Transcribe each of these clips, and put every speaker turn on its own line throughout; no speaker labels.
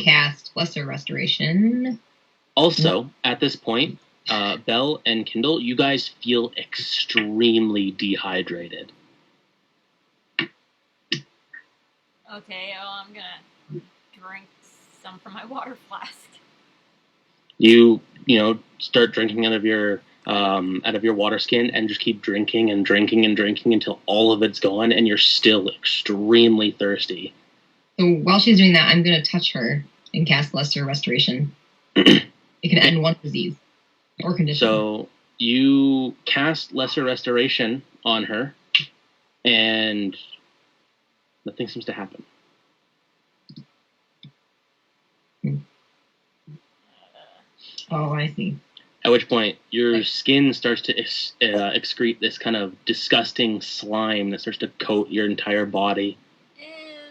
cast Lesser Restoration.
Also, at this point, Belle and Kindle, you guys feel extremely dehydrated.
Okay, well, I'm gonna drink some from my water flask.
You start drinking out of your water skin and just keep drinking and drinking and drinking until all of it's gone and you're still extremely thirsty.
So while she's doing that, I'm going to touch her and cast Lesser Restoration. It can end one disease or condition.
So you cast Lesser Restoration on her, and nothing seems to happen.
Oh, I see.
At which point, your skin starts to excrete this kind of disgusting slime that starts to coat your entire body.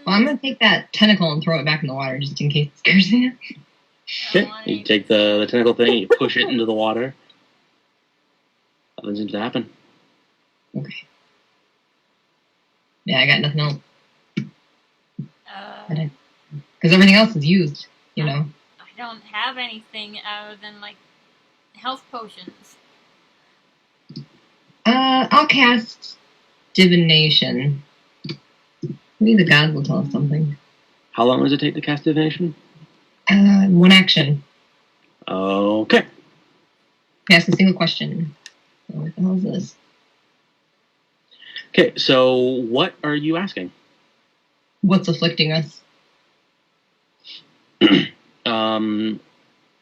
Well, I'm going to take that tentacle and throw it back in the water just in case it scares me.
Okay, you take the tentacle thing, you push it into the water. Nothing seems to happen.
Okay. Yeah, I got nothing else. Because everything else is used, you know.
I don't have anything other than, like, health potions.
I'll cast Divination. Maybe the gods will tell us something.
How long does it take to cast Divination?
One action.
Okay.
Ask a single question. So what the hell is this?
Okay, so what are you asking?
What's afflicting us?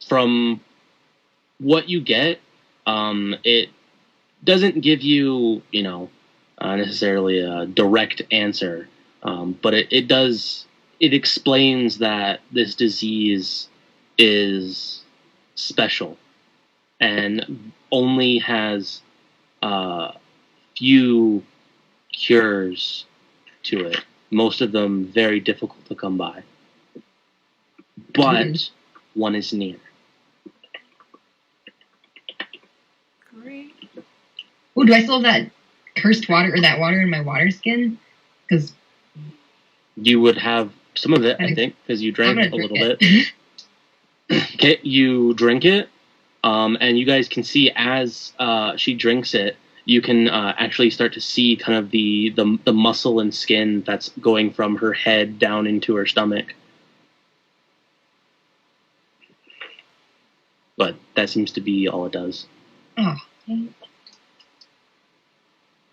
From what you get, it doesn't give you, necessarily a direct answer, but it does. It explains that this disease is special and only has few cures to it. Most of them very difficult to come by. But one is near.
Great.
Oh, do I still have that cursed water or that water in my water skin? Because
you would have some of it, I think, because you drank a little bit. Okay, you drink it, and you guys can see as she drinks it, you can actually start to see kind of the muscle and skin that's going from her head down into her stomach. But that seems to be all it does.
Oh.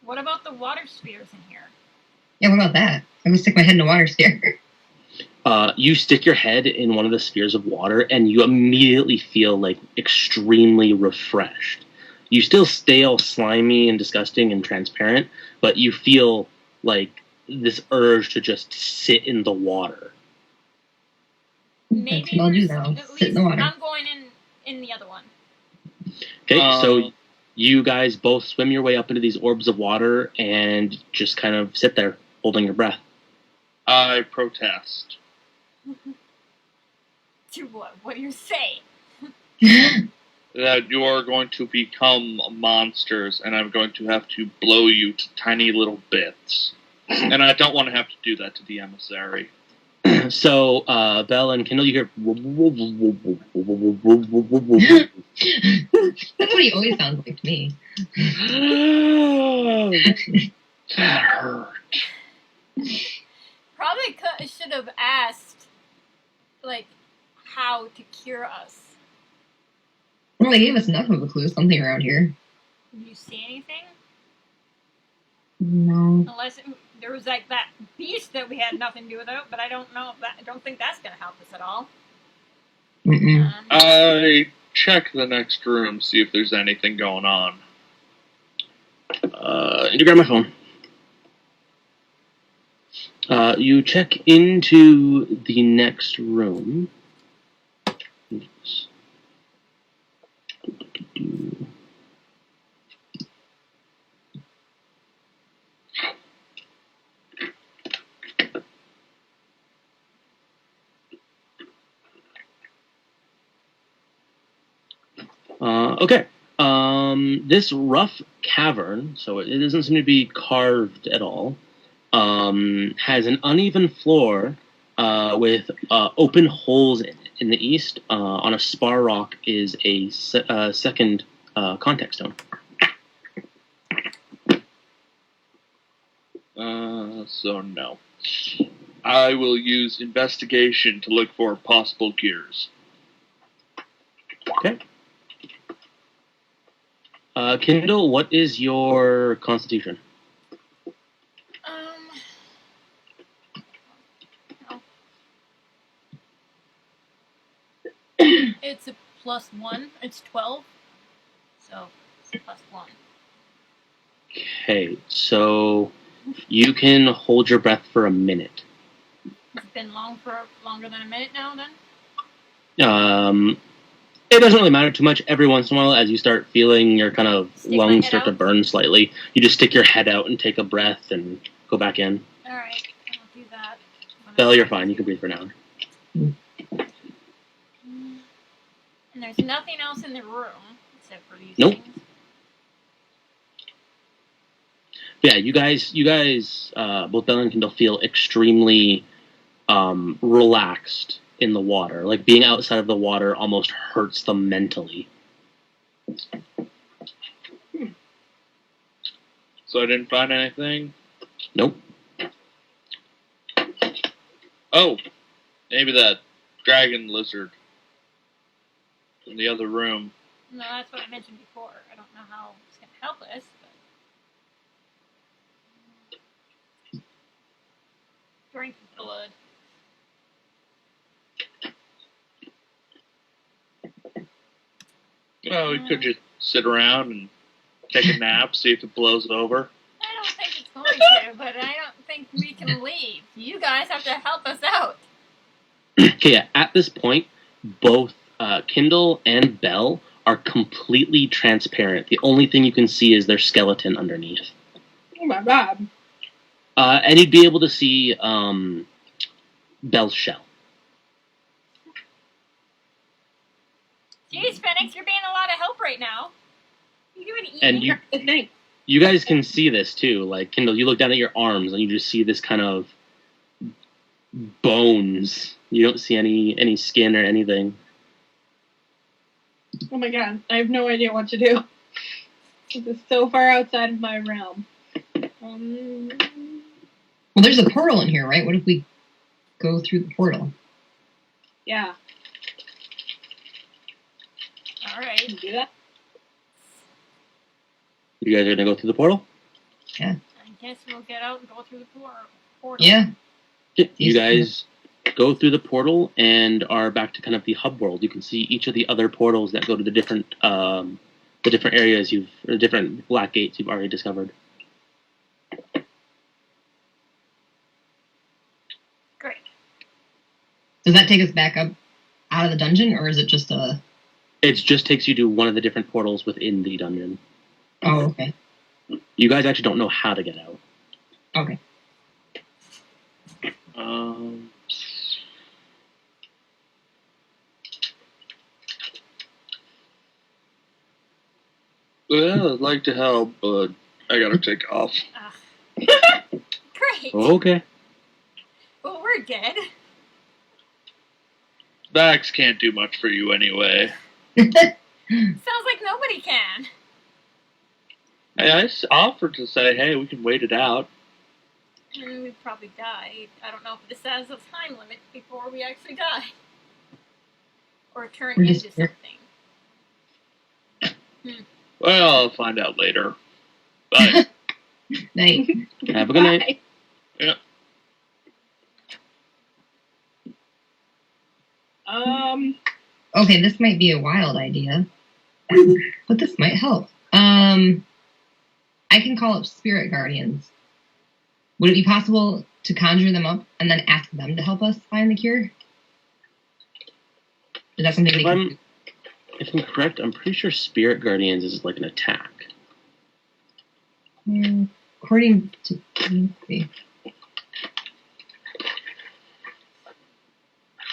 What about the water spheres in here?
Yeah, what about that? I'm going to stick my head in a water sphere.
You stick your head in one of the spheres of water, and you immediately feel, like, extremely refreshed. You still stay all slimy and disgusting and transparent, but you feel, like, this urge to just sit in the water.
Maybe
That's what I'll do now. Sit in the water.
I'm going in the other one.
Okay, so you guys both swim your way up into these orbs of water and just kind of sit there, holding your breath.
I protest.
To what? What do you say?
That you are going to become monsters, and I'm going to have to blow you to tiny little bits. And I don't want to have to do that to the emissary.
So, Belle and Kindle, you hear...
That's what he always sounds like to me.
That hurt.
Probably should have asked, like, how to cure us.
Well, they gave us enough of a clue. Something around here.
Did you see anything?
No.
Unless there was, like, that beast that we had nothing to do with it, but I don't know if that. I don't think that's going to help us at all.
I check the next room, see if there's anything going on.
I need to grab my phone. You check into the next room. Okay. This rough cavern, so it doesn't seem to be carved at all, has an uneven floor with open holes in the east. On a spar rock is a second contact stone.
So no. I will use investigation to look for possible gears.
Okay. Kindle, what is your constitution?
It's a +1. It's 12. So it's a +1.
Okay, so you can hold your breath for a minute.
It's been longer than a minute now, then?
It doesn't really matter too much. Every once in a while, as you start feeling your kind of lungs start to burn slightly, you just stick your head out and take a breath and go back in.
Alright, I'll do that.
Belle, you're fine. You can breathe for an hour.
And there's nothing else in the room except for these
Nope.
things.
Yeah, you guys, both Belle and Kindle feel extremely relaxed in the water. Like being outside of the water almost hurts them mentally.
So I didn't find anything?
Nope.
Oh, maybe that dragon lizard in the other room.
No, that's what I mentioned before. I don't know how it's going to help us, but... Drink blood.
Well, we could just sit around and take a nap, see if it blows over.
I don't think it's going to, but I don't think we can leave. You guys have to help us out.
Okay, yeah, at this point, both Kindle and Belle are completely transparent. The only thing you can see is their skeleton underneath.
Oh my god.
And you'd be able to see Belle's shell.
Jeez, Phoenix, you're being a lot of help right now. You doing eating?
And you guys can see this too. Like Kindle, you look down at your arms and you just see this kind of bones. You don't see any skin or anything.
Oh my god, I have no idea what to do. This is so far outside of my realm.
Well, there's a portal in here, right? What if we go through the portal?
Yeah.
Alright.
Can you do that?
You guys are gonna go through the portal?
Yeah.
I guess we'll get out and go through the portal.
Yeah.
You guys go through the portal and are back to kind of the hub world. You can see each of the other portals that go to the different areas the different black gates you've already discovered.
Great.
Does that take us back up out of the dungeon, or is it just a...
It just takes you to one of the different portals within the dungeon.
Oh, okay.
You guys actually don't know how to get out.
Okay.
Well, I'd like to help, but I gotta take off.
Great.
Okay.
Well, we're good.
Vax can't do much for you anyway.
Sounds like nobody can.
Hey, I offered to say, hey, we can wait it out.
We'd probably die. I don't know if this has a time limit before we actually die. Or turn
We're
into
just-
something.
Well, I'll find out later. Bye.
Night.
Have a good night.
Bye.
Yeah.
Okay, this might be a wild idea, but this might help. I can call up spirit guardians. Would it be possible to conjure them up and then ask them to help us find the cure? Is that something they can do?
If I'm correct, I'm pretty sure Spirit Guardians is like an attack.
According to... Let's see.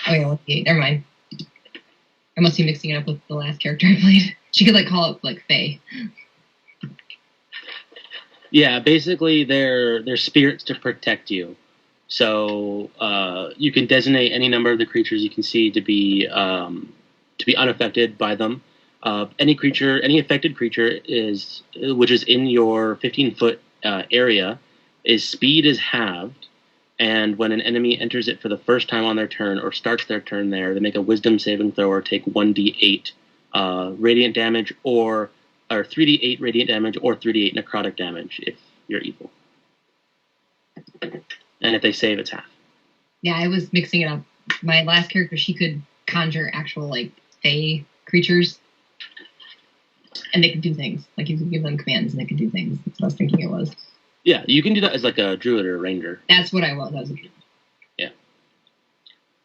Oh yeah, let's see. Never mind. I must be mixing it up with the last character I played. She could like call up like Faye.
Yeah, basically they're spirits to protect you. So you can designate any number of the creatures you can see to be unaffected by them. Any affected creature which is in your 15-foot area, speed is halved, and when an enemy enters it for the first time on their turn or starts their turn there, they make a Wisdom saving throw or take 1d8 radiant damage or 3d8 radiant damage or 3d8 necrotic damage if you're evil. And if they save, it's half.
Yeah, I was mixing it up. My last character, she could conjure actual, like, fey creatures. And they could do things. Like, you could give them commands and they could do things. That's what I was thinking it was.
Yeah, you can do that as, like, a druid or a ranger.
That's what I was. I was a druid.
Yeah.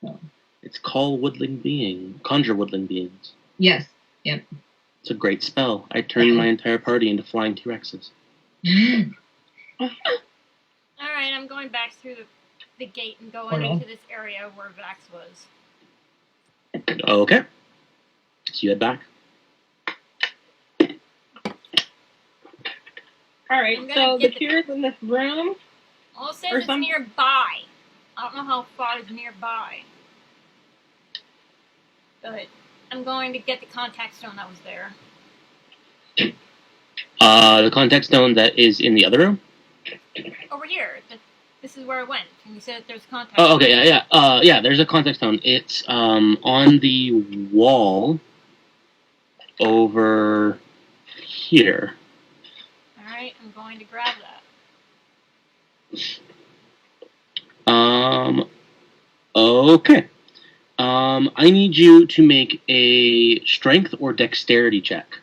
So.
It's conjure woodland beings.
Yes. Yep.
It's a great spell. I turned my entire party into flying T-Rexes.
Alright, I'm going back through the gate and going into this area where Vax was.
Okay. So you head back.
Alright, so the Tears in this room.
I'll say it's nearby. I don't know how far it's nearby. But I'm going to get the contact stone that was there.
The contact stone that is in the other room?
Over here. This is where I went. And you said that there's contact
stone. Oh, okay, yeah, there's a contact stone. It's on the wall over here.
Alright, I'm going to grab
that. Okay. I need you to make a strength or dexterity check.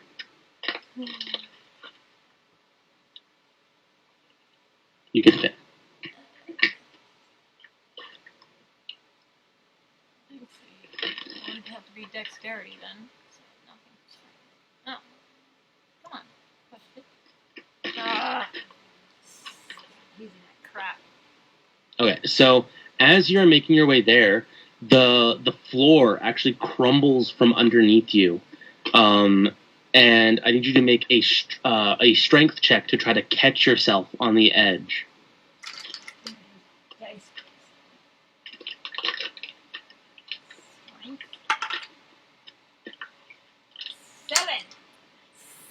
You get to pick.
Let's see. It would have to be dexterity then. So nothing. Oh. Come on. Push it. Using that crap.
Okay, so as you're making your way there, the floor actually crumbles from underneath you. And I need you to make a strength check to try to catch yourself on the edge.
Nice. Strength. 7.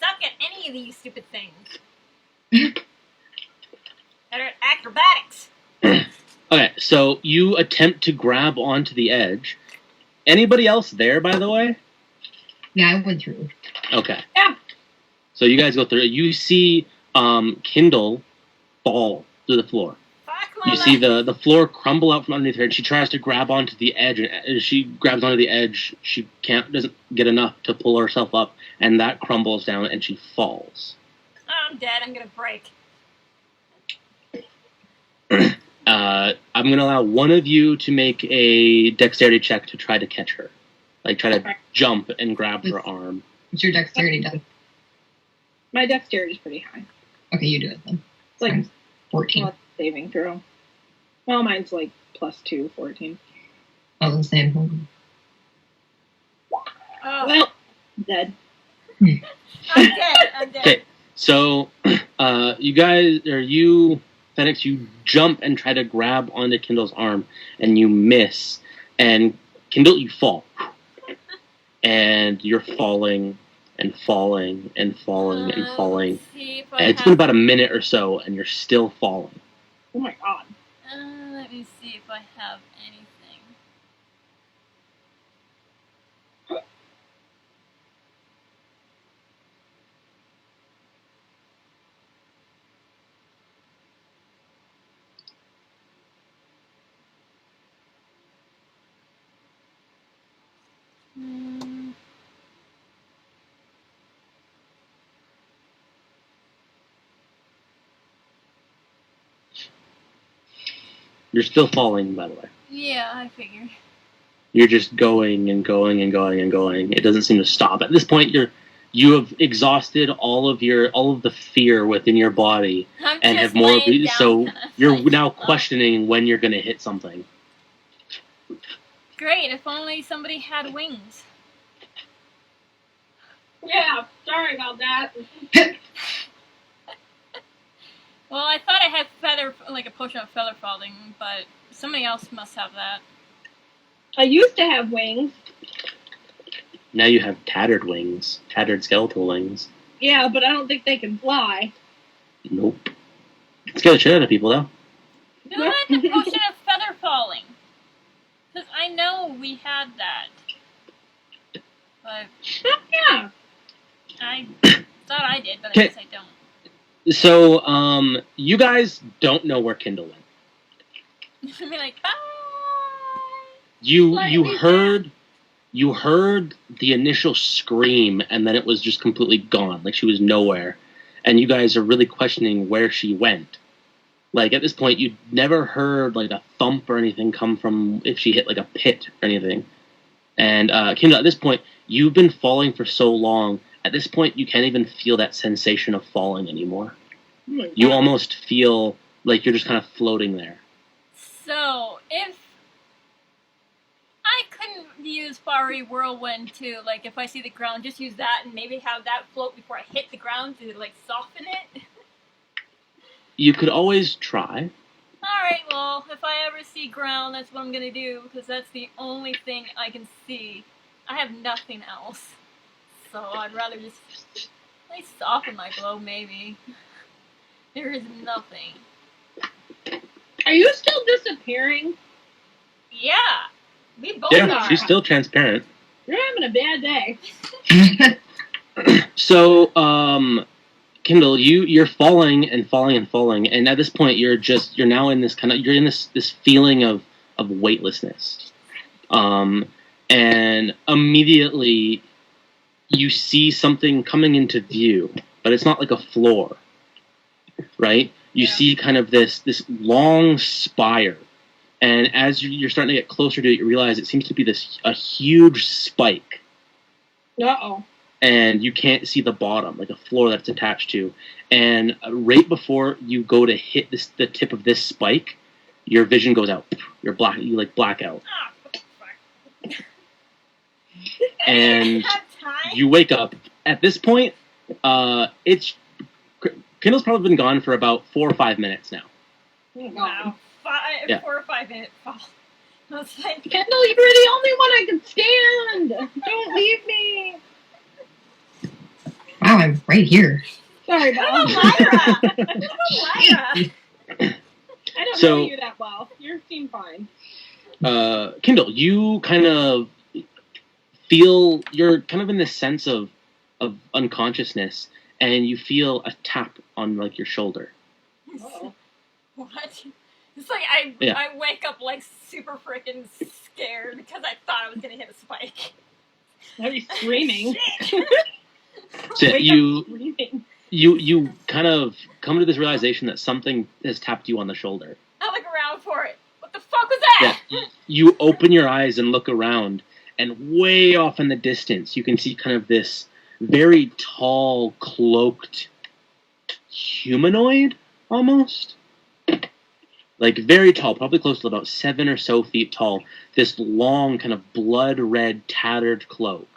Suck at any of these stupid things. Better at acrobatics.
Okay, so you attempt to grab onto the edge. Anybody else there, by the way?
Yeah, I went through.
Okay.
Yeah.
So you guys go through. You see Kindle fall to the floor. You see the floor crumble out from underneath her, and she tries to grab onto the edge. And as she grabs onto the edge, she doesn't get enough to pull herself up, and that crumbles down, and she falls.
Oh, I'm dead. I'm gonna break.
I'm going to allow one of you to make a dexterity check to try to catch her. Like, try to jump and grab her arm.
What's your dexterity, Doug?
My dexterity is pretty high.
Okay, you do it then.
It's like
14.
Well, saving throw. Well, mine's like +2, 14.
I was the same.
Oh.
Well, dead.
I'm dead.
Okay, so you guys, or you... Phoenix, you jump and try to grab onto Kindle's arm, and you miss. And Kindle, you fall. And you're falling and falling and falling and falling. And it's been about a minute or so, and you're still falling.
Oh my god.
Let me see if I have anything.
You're still falling, by the way.
Yeah, I figured.
You're just going and going and going and going. It doesn't seem to stop. At this point, you have exhausted all of the fear within your body and have more. So you're now questioning when you're going to hit something.
Great! If only somebody had wings.
Yeah, sorry about that.
Well, I thought I had a potion of feather falling, but Somebody else must have that.
I used to have wings.
Now you have tattered wings. Tattered skeletal wings.
Yeah, but I don't think they can fly.
Nope. Scare the shit out of people, though.
Do it the potion of feather falling. Because I know we had that. But
Yeah.
I thought I did, but I
Okay.
guess I don't.
So, you guys don't know where Kindle went.
I'd be like, bye!
You heard the initial scream, and then it was just completely gone. Like, she was nowhere. And you guys are really questioning where she went. Like, at this point, you'd never heard, like, a thump or anything come from if she hit, like, a pit or anything. And, Kindle, at this point, you've been falling for so long, at this point, you can't even feel that sensation of falling anymore.
Oh my
You
God.
almost feel like you're just kind of floating there.
So, if I couldn't use Fiery Whirlwind to, like, if I see the ground, just use that and maybe have that float before I hit the ground to, like, soften it.
You could always try.
Alright, well, if I ever see ground, that's what I'm gonna do, because that's the only thing I can see. I have nothing else. So I'd rather just, like, soften my blow, maybe. There is nothing.
Are you still disappearing?
Yeah! We both
Yeah,
are.
she's still transparent.
You're having a bad day.
So, Kindle, you're falling and falling and falling, and at this point, you're now in this this feeling of weightlessness, and immediately you see something coming into view, but it's not like a floor, right? You see kind of this long spire, and as you're starting to get closer to it, you realize it seems to be a huge spike.
Uh-oh.
And you can't see the bottom, like a floor that's attached to. And right before you go to hit the tip of this spike, your vision goes out. You black out.
Ah, what the fuck?
And
I have time?
you wake up. At this point, Kindle's probably been gone for about 4 or 5 minutes now.
Wow.
Yeah.
4 or 5 minute fall. I was like,
Kendall, you're the only one I can stand. Don't leave me.
Wow, I'm right here.
Sorry,
I'm
Bob.
a Lyra! I'm a Lyra!
I don't
So-
know you that well. You seem fine.
Kindle, you kind of feel, you're kind of in this sense of unconsciousness, and you feel a tap on like your shoulder.
Uh-oh.
What? It's like
Yeah.
I wake up like super freaking scared because I thought I was gonna hit a spike.
Are you screaming?
Shit.
So
Wake up
you
screaming.
you kind of come to this realization that something has tapped you on the shoulder.
I look around for it. What the fuck was that?
Yeah. You open your eyes and look around, and way off in the distance, you can see kind of this very tall, cloaked humanoid, almost. Like, very tall, probably close to about 7 or so feet tall. This long, kind of blood-red, tattered cloak.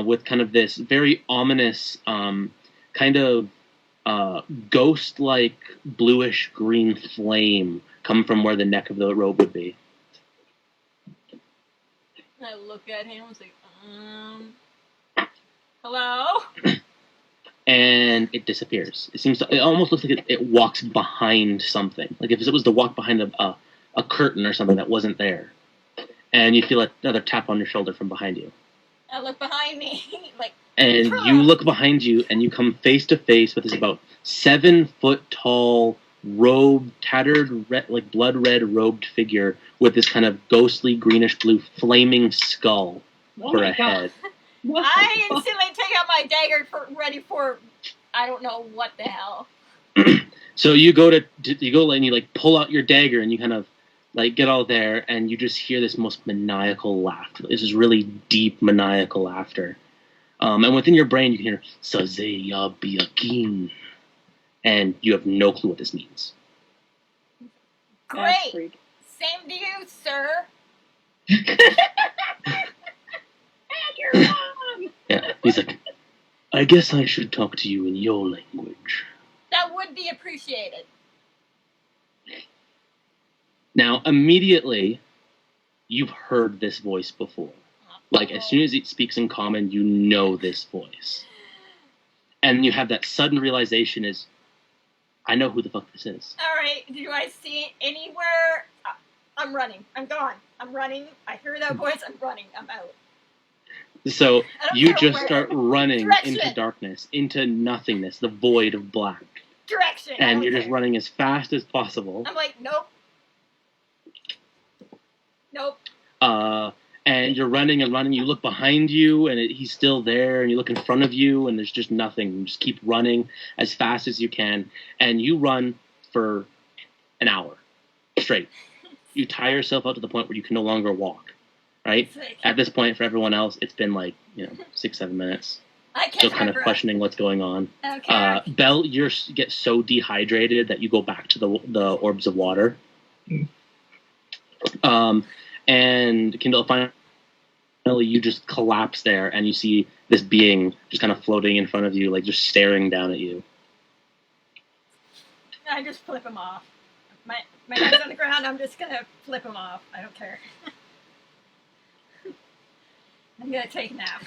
With kind of this very ominous, kind of ghost-like bluish-green flame come from where the neck of the robe would be.
I look at him and was like, hello?
And it disappears. It almost looks like it walks behind something. Like if it was to walk behind a curtain or something that wasn't there. And you feel another tap on your shoulder from behind you.
I look behind me, like,
And you look behind you, and you come face to face with this about 7 foot tall, robed, tattered, like blood red robed figure with this kind of ghostly greenish blue flaming skull
Oh
for
my
a head.
What the
I
fuck?
instantly take out my dagger ready for, I don't know what the hell.
So you go and you like pull out your dagger, and you kind of like get all there, and you just hear this most maniacal laughter. This is really deep maniacal laughter. And within your brain, you can hear "Sazeya Biakin," and you have no clue what this means.
That's
Great.
freak.
Same to you, sir.
And your mom.
Yeah, he's like, "I guess I should talk to you in your language."
That would be appreciated.
Now, Now, immediately, you've heard this voice before. Like, as soon as it speaks in common, you know this voice. And you have that sudden realization is, I know who the fuck this is.
Alright, do I see it anywhere? I'm running. I'm gone. I'm running. I hear that voice. I'm running. I'm out.
So you just
where.
start running
Direction.
into darkness, into nothingness, the void of black.
Direction.
And you're just running as fast as possible.
I'm like, nope. Nope.
And you're running and running. You look behind you, and he's still there. And you look in front of you, and there's just nothing. You just keep running as fast as you can. And you run for an hour straight. You tire yourself out to the point where you can no longer walk. Right? At this point, for everyone else, it's been like, 6-7 minutes. Still kind of questioning what's going on.
Okay.
Belle, you get so dehydrated that you go back to the orbs of water. And Kindle, finally, you just collapse there, and you see this being just kind of floating in front of you, like just staring down at you.
I just flip him off. My head's on the ground. I'm just gonna flip him off. I don't care. I'm gonna take a nap.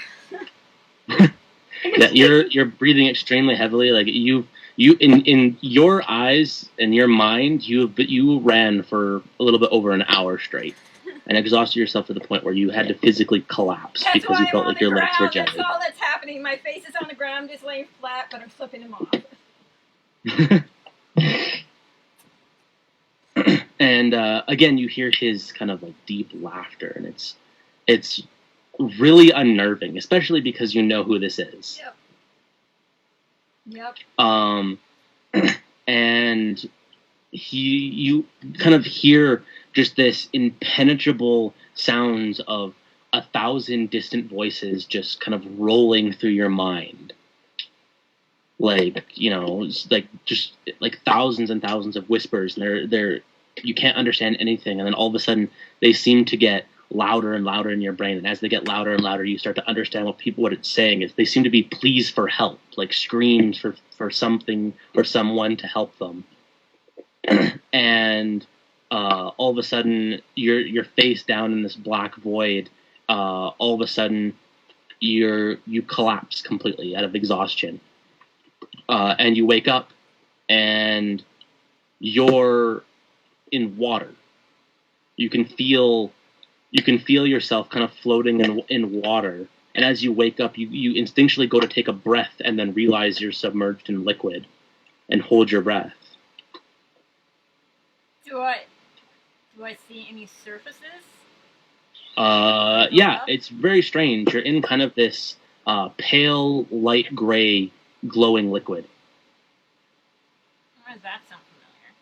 Yeah, you're breathing extremely heavily. Like you in your eyes and your mind, you ran for a little bit over an hour straight, and exhausted yourself to the point where you had to physically collapse because you felt like your legs were jetted.
That's all that's happening. My face is on the ground, just laying flat, but I'm flipping him off.
And again, you hear his kind of like deep laughter, and it's really unnerving, especially because you know who this is.
Yep.
And you kind of hear just this impenetrable sounds of 1,000 distant voices just kind of rolling through your mind. Like, just like thousands and thousands of whispers, and they're you can't understand anything, and then all of a sudden they seem to get louder and louder in your brain, and as they get louder and louder, you start to understand what it's saying is. They seem to be pleas for help, like screams for something or someone to help them. And all of a sudden, you're face down in this black void. All of a sudden, you collapse completely out of exhaustion, and you wake up, and you're in water. You can feel yourself kind of floating in water, and as you wake up, you instinctually go to take a breath, and then realize you're submerged in liquid, and hold your breath.
Do I see any surfaces?
Yeah, it's very strange. You're in kind of this pale, light gray, glowing liquid.
Why does that sound familiar?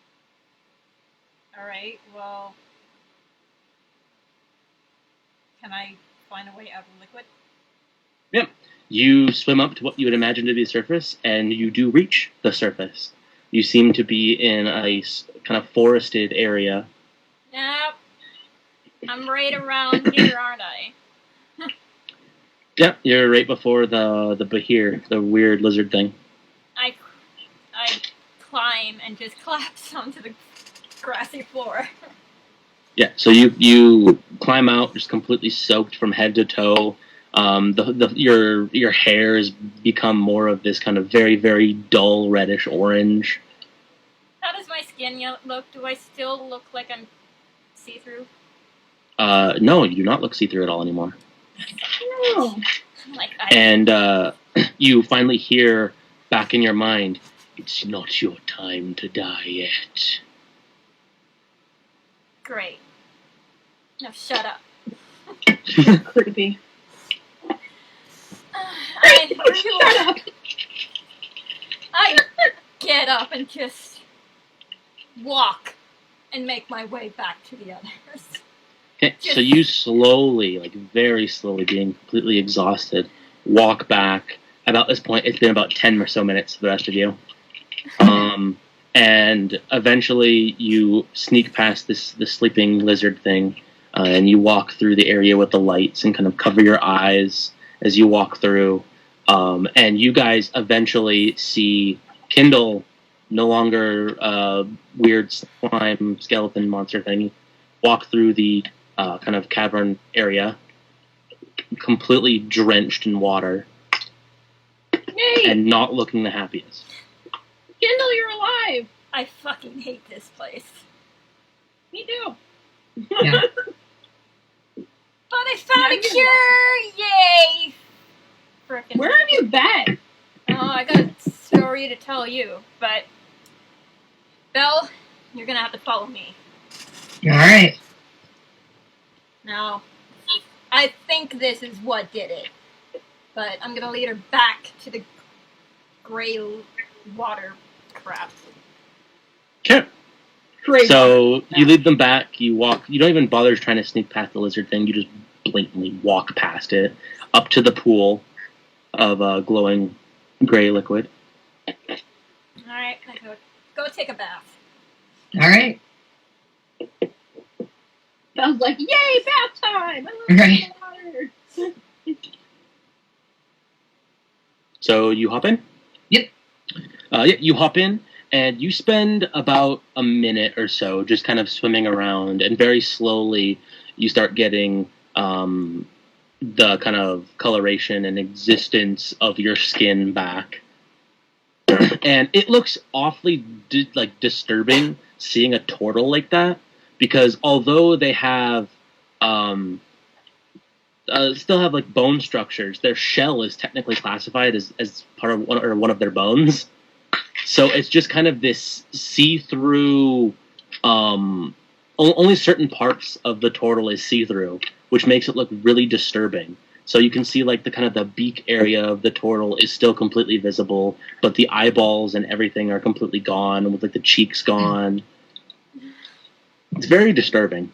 Alright, well... Can I find a way out of the liquid?
Yep. You swim up to what you would imagine to be the surface, and you do reach the surface. You seem to be in a kind of forested area.
Nope. I'm right around here, aren't I?
Yep, you're right before the Bahir, the weird lizard thing.
I climb and just collapse onto the grassy floor.
Yeah, so you climb out just completely soaked from head to toe. Your hair has become more of this kind of very, very dull reddish orange.
How does my skin look? Do I still look like I'm see-through?
No, you do not look see-through at all anymore.
No.
And you finally hear back in your mind, "It's not your time to die yet."
Great. Now shut up.
Creepy.
I get up and just walk and make my way back to the others.
Okay, so you slowly, like very slowly, being completely exhausted, walk back. About this point, it's been about 10 or so minutes for the rest of you. And eventually you sneak past this sleeping lizard thing, and you walk through the area with the lights and kind of cover your eyes as you walk through. And you guys eventually see Kindle, no longer weird slime skeleton monster thing, walk through the kind of cavern area, completely drenched in water,
Yay!
and not looking the happiest.
Kendall, you're alive!
I fucking hate this place.
Me too.
Yeah.
But I found
Yeah,
a cure! Yay! Frickin'.
Where have you been?
Oh, I got a story to tell you, but Belle, you're gonna have to follow me.
All right.
Now, I think this is what did it, but I'm gonna lead her back to the gray water crap.
Okay.
Great.
So you lead them back. You walk. You don't even bother trying to sneak past the lizard thing. You just blatantly walk past it up to the pool of glowing gray liquid.
All right, I go take a bath.
All right.
Sounds like, yay, bath time! I love
Right.
water.
So you hop in?
Yep.
Yeah, you hop in, and you spend about a minute or so just kind of swimming around, and very slowly you start getting the kind of coloration and existence of your skin back. And it looks awfully disturbing seeing a turtle like that, because although they have still have like bone structures, their shell is technically classified as part of one of their bones. So it's just kind of this see-through. Only certain parts of the turtle is see-through, which makes it look really disturbing. So you can see like the kind of the beak area of the turtle is still completely visible, but the eyeballs and everything are completely gone, with like the cheeks gone. It's very disturbing.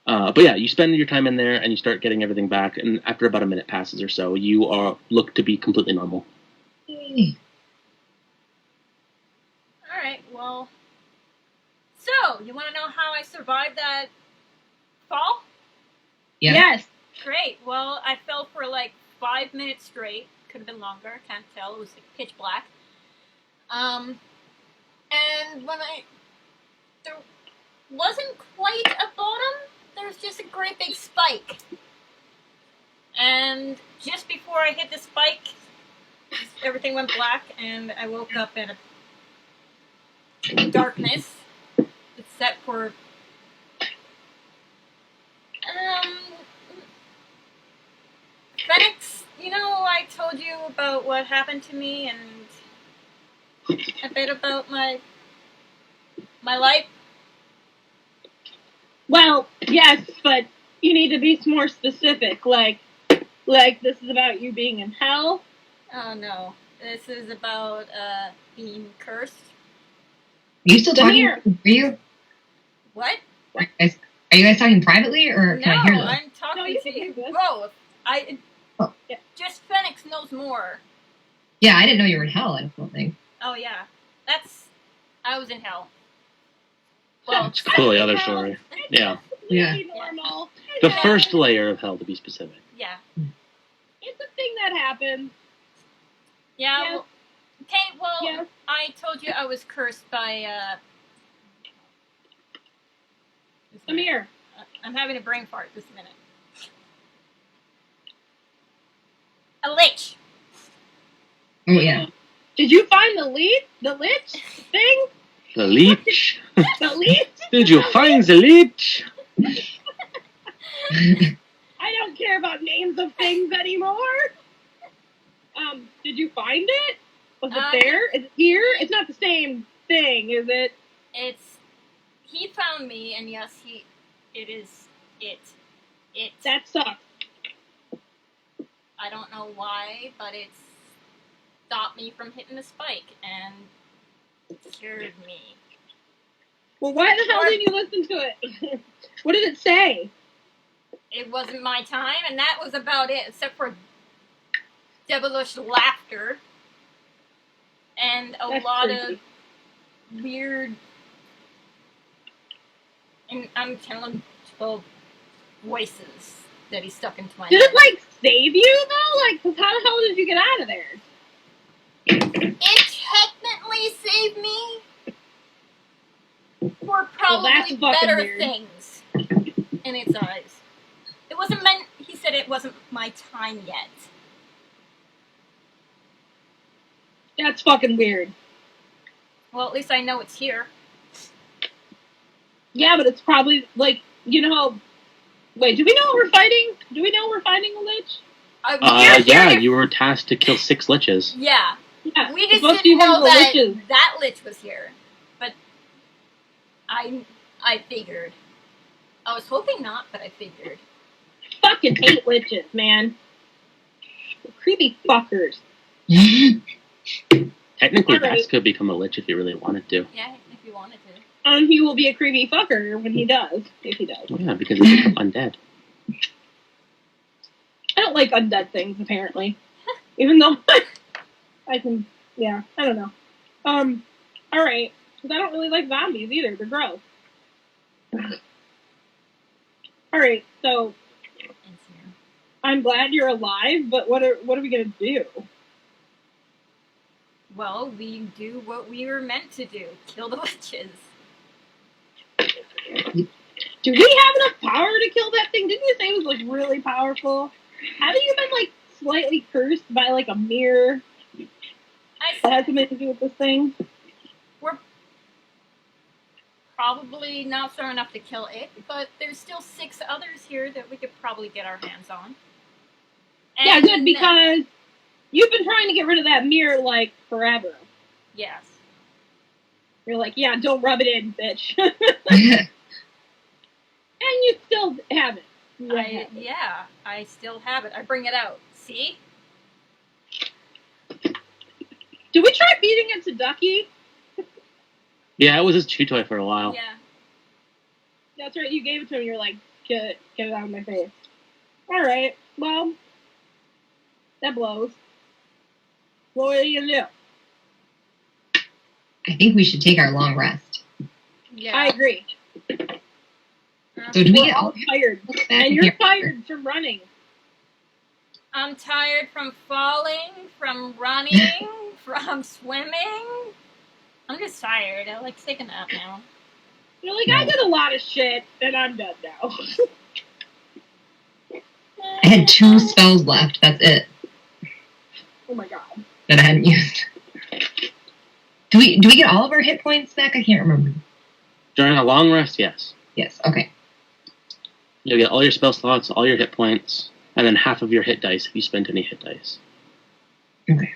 But yeah, you spend your time in there and you start getting everything back, and after about a minute passes or so, you look to be completely normal.
Yay.
All right, well, so you want to know how I survived that fall?
Yeah.
Yes.
Great. Well, I fell for like 5 minutes straight. Could have been longer. Can't tell. It was like pitch black. And when there wasn't quite a bottom. There was just a great big spike. And just before I hit the spike, everything went black, and I woke up in a darkness, except for Phoenix, you know, I told you about what happened to me and a bit about my life.
Well, yes, but you need to be more specific. Like this is about you being in hell.
Oh no, this is about being cursed.
Are you still talking?
Demir.
Are you?
What?
Are you guys talking privately, or can I hear
No,
this?
I'm talking
No, you
to
can
you
hear this.
both.
Oh.
Just Phoenix knows more.
Yeah, I didn't know you were in hell. I don't think.
Oh yeah, I was in hell. Well,
It's clearly other story. Yeah.
Yeah.
Completely normal.
The first layer of hell, to be specific.
yeah,
It's a thing that happens.
yeah.
Yeah.
Well, okay, well,
Yeah.
I told you I was cursed by
Amir.
I'm having a brain fart this minute. A lich.
Oh yeah.
Did you find the lich thing?
The leech.
The lich?
Did you find the leech?
I don't care about names of things anymore. Did you find it? Was it there? Is it here? It's not the same thing, is it?
He found me, and yes, it is it.
That sucks.
I don't know why, but it stopped me from hitting the spike and cured me.
Well, why the hell didn't you listen to it? What did it say?
It wasn't my time, and that was about it, except for devilish laughter and a
That's
lot
creepy.
of weird. And I'm telling 12 voices that he stuck into my
Did
head.
it, like, save you, though? Like, 'cause how the hell did you get out of there?
It technically saved me, for probably
that's fucking
better
weird.
things in its eyes. It wasn't meant. He said it wasn't my time yet.
That's fucking weird.
Well, at least I know it's here.
Yeah, but it's probably like, you know how. Wait, do we know we're fighting? Do we know we're fighting a lich?
Yeah, you were tasked to kill 6 liches.
Yeah.
Yeah,
We just
supposed to be
didn't
one
know
of the
that
liches.
that lich was here. But I figured. I was hoping not, but I figured.
Fucking hate liches, man. Creepy fuckers.
Technically,
All right.
Vax could become a lich if he really wanted to.
Yeah, if you wanted to.
He will be a creepy fucker when he does, if he does.
Yeah, because he become undead.
I don't like undead things, apparently. Even though I can, yeah, I don't know. Alright. Because I don't really like zombies either. They're gross. Alright, so I'm glad you're alive, but what are we gonna do?
Well, we do what we were meant to do. Kill the witches.
Do we have enough power to kill that thing? Didn't you say it was like really powerful? Haven't you been like slightly cursed by like a mirror that has something to do with this thing?
We're probably not strong enough to kill it, but there's still 6 others here that we could probably get our hands on. And
Yeah, good, because you've been trying to get rid of that mirror like forever.
Yes.
You're like, yeah, don't rub it in, bitch. And you still have it.
I still have it. I bring it out. See?
Did we try feeding it to Ducky?
Yeah, it was his chew toy for a while.
Yeah.
That's right, you gave it to him. You're like, get it out of my face. Alright, well, that blows. What are you gonna do?
I think we should take our long rest.
Yeah.
I agree.
So do we
We're
get
all tired. And you're tired from running.
I'm tired from falling, from running, from swimming. I'm just tired. I like to take a nap now.
You're like, I did a lot of shit, and I'm done now.
I had 2 spells left. That's it.
Oh my god.
That I hadn't used. Do we get all of our hit points back? I can't remember.
During a long rest, yes.
Yes. Okay.
You'll get all your spell slots, all your hit points, and then half of your hit dice if you spend any hit dice.
Okay.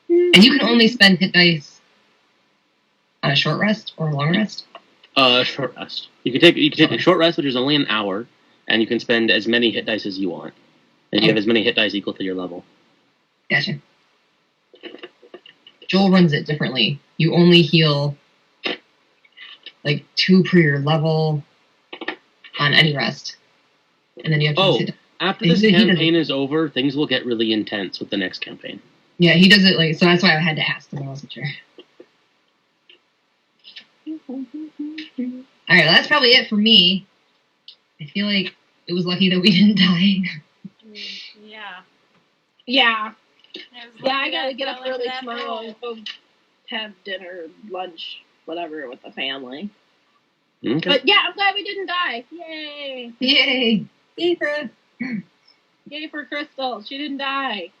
And you can only spend hit dice on a short rest or a long rest?
Short rest. You can take a short rest, which is only an hour, and you can spend as many hit dice as you want. And you have as many hit dice equal to your level.
Gotcha. Joel runs it differently. You only heal like 2 per your level on any rest. And then you have to
after this campaign is over, things will get really intense with the next campaign.
Yeah, he does it like so that's why I had to ask because I wasn't sure. Alright, well, that's probably it for me. I feel like it was lucky that we didn't die.
Yeah.
Yeah.
Yeah,
I gotta get up early
that
tomorrow
roll.
and go have dinner, lunch, whatever with the family.
Okay.
But yeah, I'm glad we didn't die. Yay!
Yay!
Yay for Crystal. She didn't die.